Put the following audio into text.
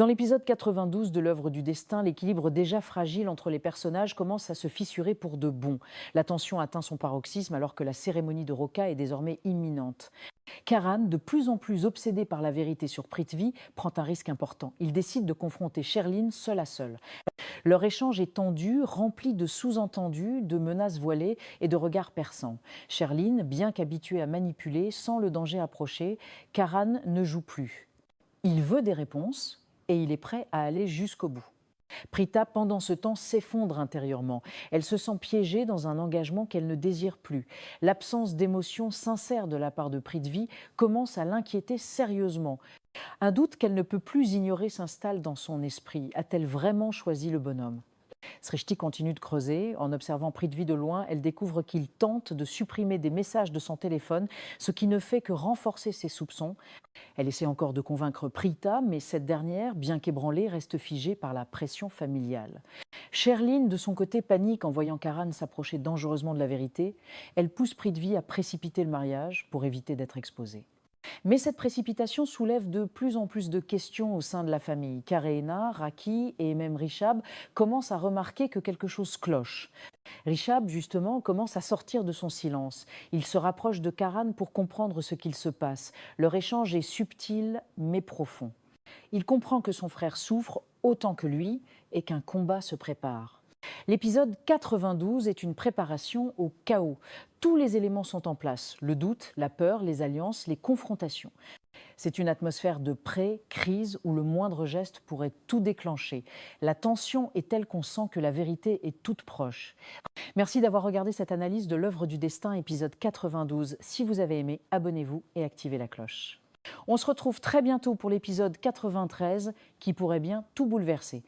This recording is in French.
Dans l'épisode 92 de l'œuvre du destin, l'équilibre déjà fragile entre les personnages commence à se fissurer pour de bon. La tension atteint son paroxysme alors que la cérémonie de Roca est désormais imminente. Karan, de plus en plus obsédé par la vérité sur Prithvi, prend un risque important. Il décide de confronter Sherline seul à seul. Leur échange est tendu, rempli de sous-entendus, de menaces voilées et de regards perçants. Sherline, bien qu'habituée à manipuler, sent le danger approcher. Karan ne joue plus. Il veut des réponses et il est prêt à aller jusqu'au bout. Prita, pendant ce temps, s'effondre intérieurement. Elle se sent piégée dans un engagement qu'elle ne désire plus. L'absence d'émotion sincère de la part de Prithvi commence à l'inquiéter sérieusement. Un doute qu'elle ne peut plus ignorer s'installe dans son esprit. A-t-elle vraiment choisi le bonhomme ? Srishti continue de creuser. En observant Prithvi de loin, elle découvre qu'il tente de supprimer des messages de son téléphone, ce qui ne fait que renforcer ses soupçons. Elle essaie encore de convaincre Prita, mais cette dernière, bien qu'ébranlée, reste figée par la pression familiale. Sherline, de son côté, panique en voyant Karan s'approcher dangereusement de la vérité. Elle pousse Prithvi à précipiter le mariage pour éviter d'être exposée. Mais cette précipitation soulève de plus en plus de questions au sein de la famille. Kareena, Raki et même Rishab commencent à remarquer que quelque chose cloche. Rishab, justement, commence à sortir de son silence. Il se rapproche de Karan pour comprendre ce qu'il se passe. Leur échange est subtil mais profond. Il comprend que son frère souffre autant que lui et qu'un combat se prépare. L'épisode 92 est une préparation au chaos. Tous les éléments sont en place, le doute, la peur, les alliances, les confrontations. C'est une atmosphère de pré-crise où le moindre geste pourrait tout déclencher. La tension est telle qu'on sent que la vérité est toute proche. Merci d'avoir regardé cette analyse de l'œuvre du destin, épisode 92. Si vous avez aimé, abonnez-vous et activez la cloche. On se retrouve très bientôt pour l'épisode 93 qui pourrait bien tout bouleverser.